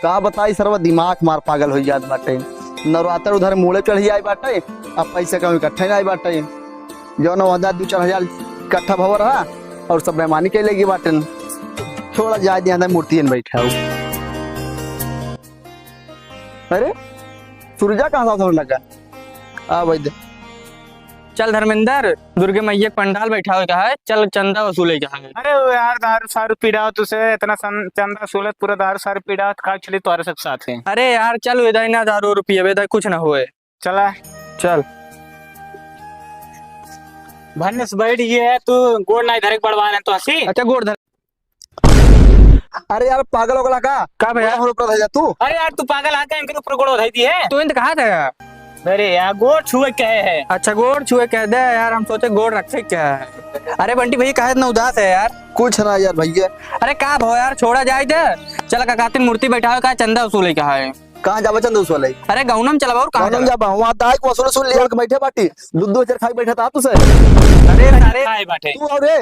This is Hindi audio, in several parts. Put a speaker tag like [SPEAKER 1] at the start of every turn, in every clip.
[SPEAKER 1] का बताई सरवा दिमाग मार पागल हो जात बाटे। नवरात्र उधर मोड़े चढ़ी आई बाटे, अब पैसे कम इकट्ठे ना आई बाटे। जो 9,000 2-4,000 इकट्ठा भव रहा और सब बेमानी के लेगी बाटन। थोड़ा जाए दिया मूर्ति में बैठा हूँ। अरे सूरजा कहाँ था लगा? आ भाई
[SPEAKER 2] चल धर्मेंद्र, दुर्गे मैया पंडाल बैठा हुआ है, चल चंदा वसूले का है।
[SPEAKER 3] अरे वो यार दारू सारू पीड़ा तुझसे इतना चंदा सूलत पूरा दारू सारू पीड़ा का चली तुम्हारे सब साथ है।
[SPEAKER 2] अरे यार चल वेदा ना 1000 रुपये वेदा कुछ ना हुए।
[SPEAKER 3] चला
[SPEAKER 2] चल
[SPEAKER 3] भन्ने बैठ ये है तू गोड़ ना इधर बढ़वाना तो हंसी।
[SPEAKER 2] अच्छा गोड़ धर।
[SPEAKER 1] अरे यार पागल हो गला का
[SPEAKER 2] भैया
[SPEAKER 1] ऊपर जा तू?
[SPEAKER 3] अरे यार तू पागल आके इनके ऊपर गोड़ उठाई दी है।
[SPEAKER 2] तू इंत कहा था?
[SPEAKER 3] अरे यार गोड़ छुए कहे है।
[SPEAKER 2] अच्छा गोड़ छुए कह दे यार, हम सोचे गोड़ रखे क्या है। अरे बंटी भैया कहा इतना उदास है यार?
[SPEAKER 1] कुछ ना यार भैया।
[SPEAKER 2] अरे का भो यार छोड़ा जाए दे। चल काकातिन मूर्ति बैठा हुआ का चंदा वसूले का है।
[SPEAKER 1] कहाँ जावा चंद उस वाले?
[SPEAKER 2] अरे गौनम चला और कहाँ
[SPEAKER 1] कौन जाबा? वहाँ दाई को वसूल सुन लिया बैठे बाटी दूध चर खाई बैठा था तुझसे।
[SPEAKER 2] अरे सारे
[SPEAKER 3] काय बाटे
[SPEAKER 1] तू और रे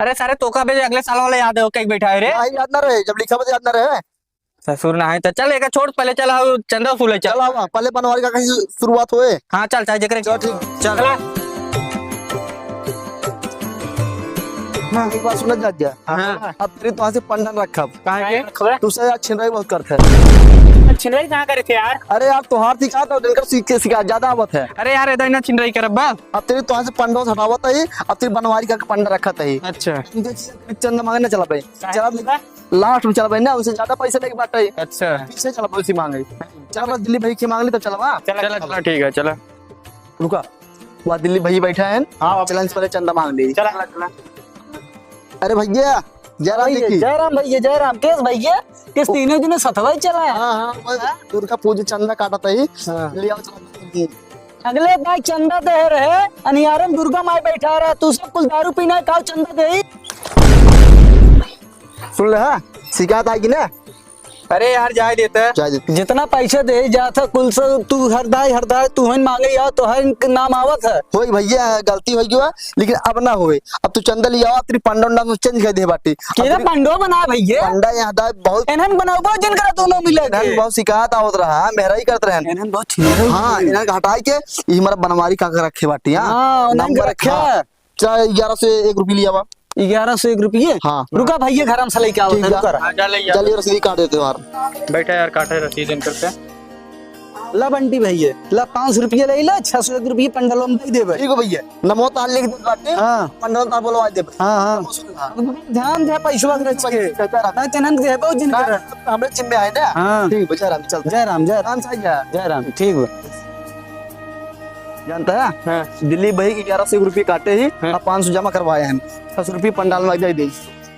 [SPEAKER 2] अरे सारे तोका बेच अगले साल वाला याद है कहीं बैठा है रे।
[SPEAKER 1] याद ना रहे, जब लिखा बता याद ना रहे।
[SPEAKER 2] ससुर ना है तो चल एक छोड़ पहले चल चंदा वसूले चल।
[SPEAKER 1] चला वहाँ पहले बनवारी का कहीं शुरुआत होए।
[SPEAKER 2] हाँ चल चाहे जकरे
[SPEAKER 1] चल ठीक
[SPEAKER 2] चल।
[SPEAKER 1] एक बात सुन जा जा।
[SPEAKER 2] हाँ।
[SPEAKER 1] अब तेरे तो से पंडन रखा
[SPEAKER 2] कहाँ के?
[SPEAKER 1] तुझसे यार छिनराई बहुत करता है।
[SPEAKER 3] छिनवाई कहाँ करे थे यार?
[SPEAKER 1] अरे यार तोहार सिखा तो दिनकर सीख के सिखा ज्यादा आवत है।
[SPEAKER 2] अरे यार इधर ना छिन रही कर अब्बा।
[SPEAKER 1] अब तेरे तो से पंडो हटावत है, अब तेरी बनवारी का पंडा रखा है।
[SPEAKER 2] अच्छा
[SPEAKER 1] चंदा मांगने चला भाई, चला लास्ट में चला भाई ना, उनसे ज्यादा पैसे लेके बात है।
[SPEAKER 2] अच्छा
[SPEAKER 1] पीछे चला पैसे मांगे। चला दिल्ली भाई की मांग ली तब चला वहाँ।
[SPEAKER 2] चला चला ठीक है चला।
[SPEAKER 1] रुका वहाँ दिल्ली भाई बैठा है।
[SPEAKER 3] हाँ
[SPEAKER 1] चला पहले चंदा मांग ली।
[SPEAKER 3] चला चला।
[SPEAKER 1] अरे भैया जयराम जी की।
[SPEAKER 4] जयराम भैया जयराम केस भैया किस तीनों दिन सतवा ही चला है।
[SPEAKER 1] हाँ दुर्गा पूजा चंदा काटा था ही ले आओ चला।
[SPEAKER 4] अगले बार चंदा दे रहे अनियारम दुर्गा माई बैठा रहा तू सब कुछ दारू पीना का चंदा दे।
[SPEAKER 1] सुन ले हाँ शिकायत आएगी ना।
[SPEAKER 2] अरे यार जाए देता
[SPEAKER 1] जाए देते।
[SPEAKER 4] जितना पैसे दे जाता कुल से तू हरदाई तू ही मांगे या तो हर नाम आवत है।
[SPEAKER 1] होई भैया गलती हो गई लेकिन अब ना होए। अब तू चंदा लिया तेरी पंडा उंडा चेंज कर दे बाटी।
[SPEAKER 4] केरा पंडो बना भैया
[SPEAKER 1] पंडा यहाँ दा बहुत
[SPEAKER 4] एनहन बनाओ जिनका दोनों मिले
[SPEAKER 1] इन्हन बहुत शिकायत आवत रहा, मेरा ही करते रहे।
[SPEAKER 4] एनहन बहुत छिनरे।
[SPEAKER 1] हाँ इन्हन हटाई के ये हमारा बनवारी का रखे बाटी।
[SPEAKER 4] हाँ, उन्हन
[SPEAKER 1] नंबर
[SPEAKER 4] रखा।
[SPEAKER 1] रखा चाहे 11 से 1 रुपये लिया
[SPEAKER 4] 1101 रुपये।
[SPEAKER 1] हाँ
[SPEAKER 4] रुका भैया घर हम सलाई क्या होता है रुका रहा।
[SPEAKER 1] चलिए रसीद काट देते यार।
[SPEAKER 2] बैठा यार काटे रसीद इन करते।
[SPEAKER 4] ला बंटी भैया ला 500 रुपये ले ला 601 रुपये पंडलों में दे दे।
[SPEAKER 1] ठीक है भैया नमो ताल लिख दे बाटी।
[SPEAKER 4] हाँ
[SPEAKER 1] पंडा ताल बोलवा दे।
[SPEAKER 4] हाँ हाँ ध्यान दे पैसा ना चनन दे बहुत जिन कर
[SPEAKER 1] हमरे चिन्ह आए ना।
[SPEAKER 4] हाँ
[SPEAKER 1] ठीक बचा राम चल
[SPEAKER 4] जयराम
[SPEAKER 1] राम साई जा।
[SPEAKER 4] जयराम ठीक है।
[SPEAKER 1] जानता है दिल्ली भाई 11 से 1 रुपये काटे ही और 500 जमा करवाए हैं। 10 रुपये पंडाल में दे दे।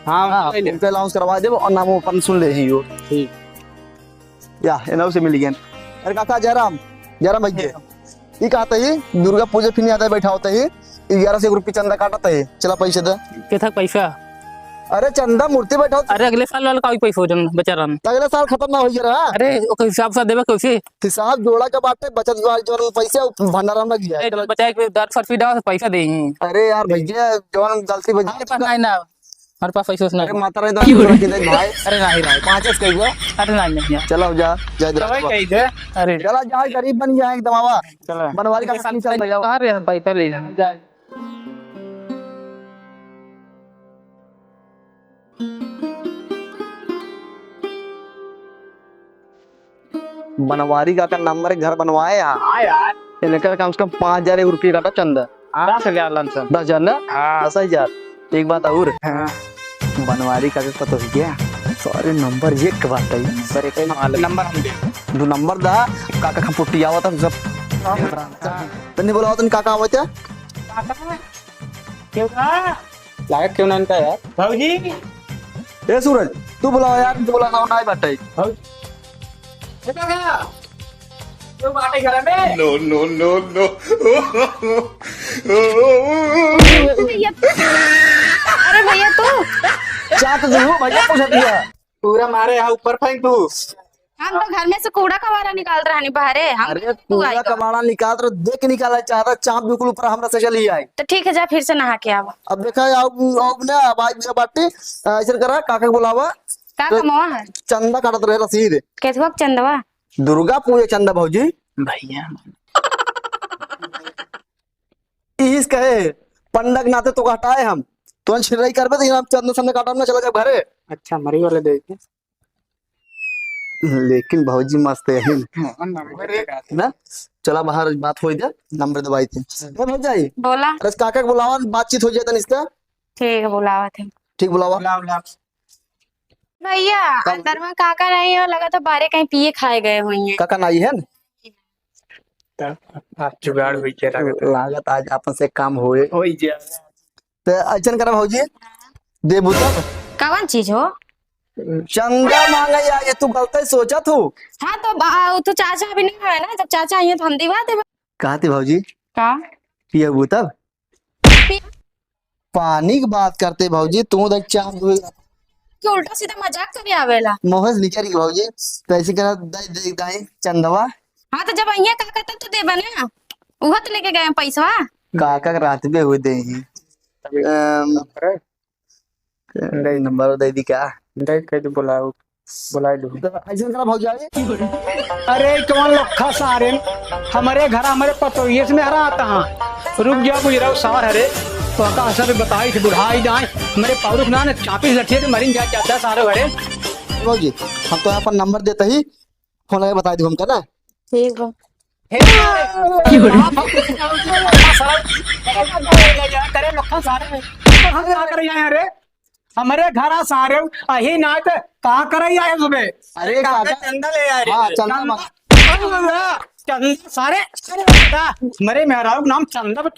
[SPEAKER 1] हाँ उनका अलाउंस करवा दे और नाम अपन सुन ले ही। ठीक या इनाउ से मिल गया। अरे काका जयराम भैया ये कहता है दुर्गा पूजा फिर आता है बैठा होता है 11 से 1 रुपये चंदा काटता है। चला पैसे दे।
[SPEAKER 2] कितना पैसा?
[SPEAKER 1] अरे चंदा मूर्ति बैठा होता
[SPEAKER 2] अरे अगले साल वाला का पैसा हो जाना बचा रहा।
[SPEAKER 1] अगले साल खत्म ना हो रहा।
[SPEAKER 2] अरे ओके हिसाब से देबे कैसे?
[SPEAKER 1] हिसाब जोड़ा के बाटे बचत जो पैसे भंडारा में गया है।
[SPEAKER 2] बचाए के 10 फीट पैसा दे।
[SPEAKER 1] अरे यार भैया जवान गलती
[SPEAKER 2] हमारे पास नहीं ना, हमारे पास पैसा नहीं।
[SPEAKER 1] अरे माता रानी तो रख दे भाई।
[SPEAKER 2] अरे नहीं 5 कही हुआ। अरे नहीं
[SPEAKER 1] चलो जा जय
[SPEAKER 3] कही थे।
[SPEAKER 2] अरे
[SPEAKER 1] चला जा गरीब बन गया एकदम आवा।
[SPEAKER 3] चला
[SPEAKER 1] बनवारी का काम चल रहा है।
[SPEAKER 2] अरे पैसा ले जा।
[SPEAKER 1] बनवारी का नंबर घर बनवाए यार।
[SPEAKER 3] हाँ यार
[SPEAKER 1] इनका कम से कम 5,000 रुपये का चंदा।
[SPEAKER 3] 10,000 लमसम।
[SPEAKER 1] 10,000 ना।
[SPEAKER 3] हाँ
[SPEAKER 1] 10,000। एक बात और बनवारी का पता हो गया सारे नंबर एक बात है। सर एक
[SPEAKER 3] नंबर हम दे।
[SPEAKER 1] दो नंबर दा काका का पुट्टी आवत है सब। तन्ने बोला तन काका आवत है।
[SPEAKER 3] क्यों का
[SPEAKER 2] लायक क्यों नहीं का यार?
[SPEAKER 3] भाऊजी
[SPEAKER 1] ए सूरज तू बुलाओ यार, तू बुला ना नहीं बाटे।
[SPEAKER 3] क्यों बाटे घर में?
[SPEAKER 5] भैया अरे भैया तू
[SPEAKER 1] चाट दो भैया पूछ दिया।
[SPEAKER 3] पूरा मारे यहाँ ऊपर फेंक तू।
[SPEAKER 5] हम तो घर में से कूड़ा कबाड़ा निकाल रहा नहीं बाहर है हम।
[SPEAKER 1] अरे
[SPEAKER 5] तू
[SPEAKER 1] पूरा
[SPEAKER 5] आएगा।
[SPEAKER 1] कबाड़ा निकाल तो देख के निकाला चाहता चाप बिल्कुल ऊपर हमरा से चली आए।
[SPEAKER 5] तो ठीक है जा फिर से नहा के आओ।
[SPEAKER 1] अब देखा अब ना आवाज बाटे ऐसे करा काका को बुलावा
[SPEAKER 5] का कमवा है
[SPEAKER 1] चंदा काटत रहे रसीद
[SPEAKER 5] केथुआ के चंदवा
[SPEAKER 1] दुर्गा पूजा चंदा भौजी
[SPEAKER 3] भैया
[SPEAKER 1] इस कहे पंडक नाते तो हटाए हम तो छिड़ाई करबे तो हम चंदा सामने काटा ना चला जाए घरे।
[SPEAKER 3] अच्छा मरी वाले दे
[SPEAKER 1] लेकिन भौजी मस्त है ना। चला बाहर बात हो जाए नंबर दबाई थी भौजाई
[SPEAKER 5] बोला
[SPEAKER 1] रस काका के बुलावा बातचीत हो जाता इसका।
[SPEAKER 5] ठीक है बुलावा थे
[SPEAKER 1] ठीक बुलावा
[SPEAKER 5] भैया अंदर में काका नहीं हो लगा तो बारे कहीं पिए खाए गए हुई हैं
[SPEAKER 1] काका नाई है
[SPEAKER 3] जुगाड़ हुई के
[SPEAKER 1] लागत आज अपन से काम होए
[SPEAKER 3] होई जे
[SPEAKER 1] तो अचन करा भौजी दे बुतक
[SPEAKER 5] कौन चीज हो
[SPEAKER 1] चंदा मांगा या ये तू गलती सोचा तू।
[SPEAKER 5] हाँ तो चाचा अभी नहीं है ना, जब चाचा आइए तो हम दिवा देवे।
[SPEAKER 1] कहा थी भौजी
[SPEAKER 5] का
[SPEAKER 1] पिया बुतक पानी की बात करते भौजी तू देख चांद
[SPEAKER 5] कि उल्टा सीधा मजाक करे आवेला।
[SPEAKER 1] मोहस निकल भौजी तो ऐसे करा दे दाई चंदवा।
[SPEAKER 5] हाँ तो जब आइए काका तब तो देबे ना, उह तो लेके गए पैसा।
[SPEAKER 1] काका के रात में हुए दे ही नंबर दे दी क्या
[SPEAKER 3] देख के तो बुलाओ बुला दो।
[SPEAKER 1] ऐसे करा भौजाई
[SPEAKER 4] अरे कौन लोखा सारे हमारे घर हमारे पतोहिए से मेहरा आता हाँ रुक जा गुजरा सार हरे तो आका असर बताई थी बुढ़ाई जाए मेरे पौरुष ना चापी लठिए तो मरीन जाए चाहता सारे घरे।
[SPEAKER 1] भौजी हम तो यहाँ पर नंबर देते ही फोन लगा बता दी हमका ना।
[SPEAKER 5] ठीक हो
[SPEAKER 4] करे लोखा सारे अरे हमारे घर सारे अही ना कहा कर सुबह।
[SPEAKER 1] अरे काका
[SPEAKER 4] चंदा ले आ
[SPEAKER 1] हाँ चंदा
[SPEAKER 4] चंदा सारे मेरे मेहरारू नाम चंदा का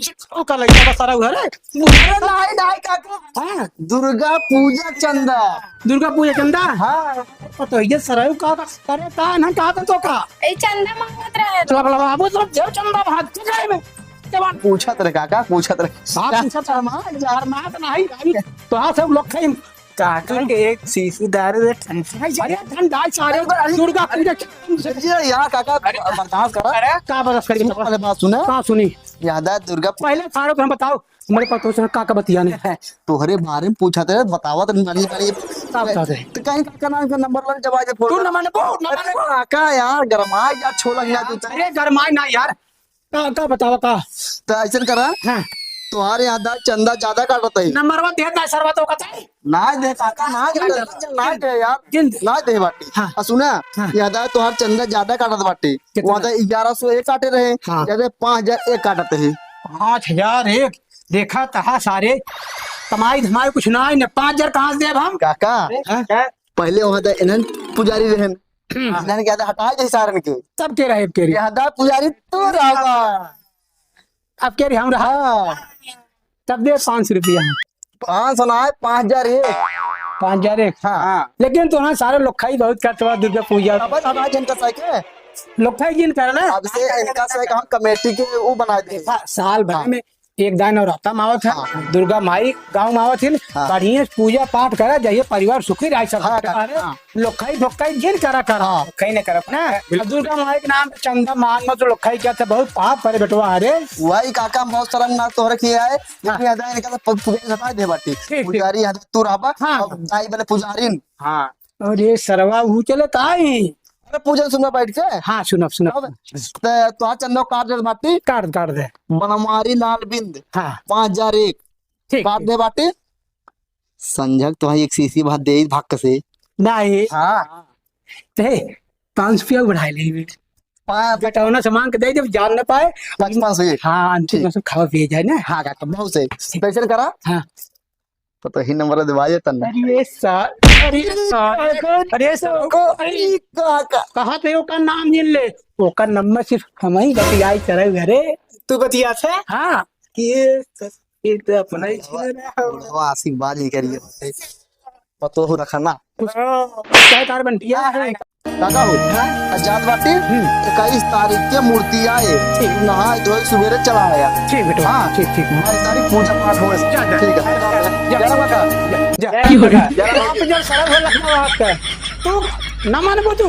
[SPEAKER 4] लगता सारा घर है।
[SPEAKER 1] नहीं नहीं काका दुर्गा पूजा चंदा
[SPEAKER 4] दुर्गा पूजा चंदा
[SPEAKER 1] हाँ
[SPEAKER 4] तो ये सरायू का करे का ना का तो का
[SPEAKER 5] ए चंदा मांगत रहे
[SPEAKER 4] चला बला बाबू सब देव चंदा भाग के जाए में जवान
[SPEAKER 1] पूछा तेरे काका पूछा तेरे
[SPEAKER 4] साथ पूछा था मां यार मां तो नहीं तो आ सब लोग खाई
[SPEAKER 3] काका के एक सीसी दारू दे ठंडा
[SPEAKER 4] अरे ठंडा सारे दुर्गा पूजा
[SPEAKER 1] यार काका बर्दाश्त करा
[SPEAKER 4] का बरस करी
[SPEAKER 1] पहले बात सुना
[SPEAKER 4] का सुनी
[SPEAKER 1] याद है दुर्गा
[SPEAKER 4] पहले सारे को हम बताओ हमारे पतो से का बतिया ने
[SPEAKER 1] तोहरे बारे में पूछा तेरे बतावा तो नहीं
[SPEAKER 4] का बता दे
[SPEAKER 1] तो कहीं काका नाम का नंबर लग जब आज फोन
[SPEAKER 4] तू नमन बो नमन
[SPEAKER 1] काका यार गरमाई यार छोला गया तू
[SPEAKER 4] अरे गरमाई ना यार का बतावा का
[SPEAKER 1] तो ऐसा करा
[SPEAKER 4] हां
[SPEAKER 1] तुम्हारे याद चंदा ज्यादा काटत है
[SPEAKER 4] नंबर वन दे ना सरवा तो कता
[SPEAKER 1] ना दे काका ना दे यार ना दे बाटी
[SPEAKER 4] हाँ।
[SPEAKER 1] सुना याद है तुम्हार चंदा ज्यादा काटत बाटी वहां 1101 काटे रहे
[SPEAKER 4] हाँ।
[SPEAKER 1] याद 5001 काटते है
[SPEAKER 4] 5001 देखा तहा सारे कमाई धमाई कुछ ना है 5000 कहां से देब हम
[SPEAKER 1] काका
[SPEAKER 4] हाँ?
[SPEAKER 1] पहले वहां था इन्हन पुजारी रहन इन्हन क्या हटा जाए सारन के
[SPEAKER 4] सब के रहे के
[SPEAKER 1] याद पुजारी तू रहा
[SPEAKER 4] अब के हम रहा
[SPEAKER 1] हाँ
[SPEAKER 4] तब दे 500 रुपया
[SPEAKER 1] 500 ना 5001
[SPEAKER 4] 5001
[SPEAKER 1] हाँ
[SPEAKER 4] लेकिन तो ना सारे लोग खाई बहुत करते दुर्गा पूजा
[SPEAKER 1] अब हटा जनता साइकिल
[SPEAKER 4] लोग खाई जिन कर ना
[SPEAKER 1] अब से इनका से हम कमेटी के वो बना दे
[SPEAKER 4] साल भर में एक दान और रहता मावत है दुर्गा माई गांव मावत है बढ़िया पूजा पाठ करा जाइए परिवार सुखी रह सब लोग खाई धोखाई जिन करा करा
[SPEAKER 3] कहीं न करब
[SPEAKER 4] ना दुर्गा माई के नाम पे चंदा मांग मत लोग खाई क्या बहुत पाप करे बेटवा अरे
[SPEAKER 1] वही काका बहुत शर्म ना तोहरे किया है लेकिन याद है इनका पुजारी हटा दे बाटी पुजारी याद तू रहबा और दाई बने पुजारीन
[SPEAKER 3] हां
[SPEAKER 4] अरे सरवा वो चले ताई
[SPEAKER 1] अरे पूजन सुनना बैठ के
[SPEAKER 4] हाँ सुनब सुनब
[SPEAKER 1] तो आ चंदा काट दे बाटी
[SPEAKER 4] काट काट दे
[SPEAKER 1] बनमारी लाल बिंद
[SPEAKER 4] हाँ
[SPEAKER 1] 5001
[SPEAKER 4] ठीक
[SPEAKER 1] काट दे बाटी संजक तो एक सीसी भात दे भाग से
[SPEAKER 4] नहीं
[SPEAKER 1] हाँ
[SPEAKER 4] ते 500 रुपया बढ़ाई ले बेटा ना सामान के दे जब जान न पाए
[SPEAKER 1] 500
[SPEAKER 4] हाँ अंतिम में सब खावा पिए जाए ना
[SPEAKER 1] हाँ काका बहुत से पैसे करा
[SPEAKER 4] हाँ
[SPEAKER 1] तो ही नंबर दबाए तन
[SPEAKER 4] अरे साल अरे
[SPEAKER 1] काका
[SPEAKER 4] कहा थे ओका नाम जिन ले ओका नंबर सिर्फ हम ही बतियाई करे घरे
[SPEAKER 3] तू बतिया थे
[SPEAKER 4] हाँ
[SPEAKER 3] ये तो अपना ही
[SPEAKER 1] आसिक बात नहीं करिए पतो हो रखा ना
[SPEAKER 4] क्या तार बनटिया है
[SPEAKER 1] काका हो आजाद बाटी 21 तारीख के मूर्ति आए नहा धोए सवेरे चला आया
[SPEAKER 4] ठीक बेटा
[SPEAKER 1] हाँ
[SPEAKER 4] ठीक ठीक
[SPEAKER 1] 22 तारीख पूजा पाठ हो ठीक है
[SPEAKER 4] आप जब सरल हो लखनऊ तू न मान तू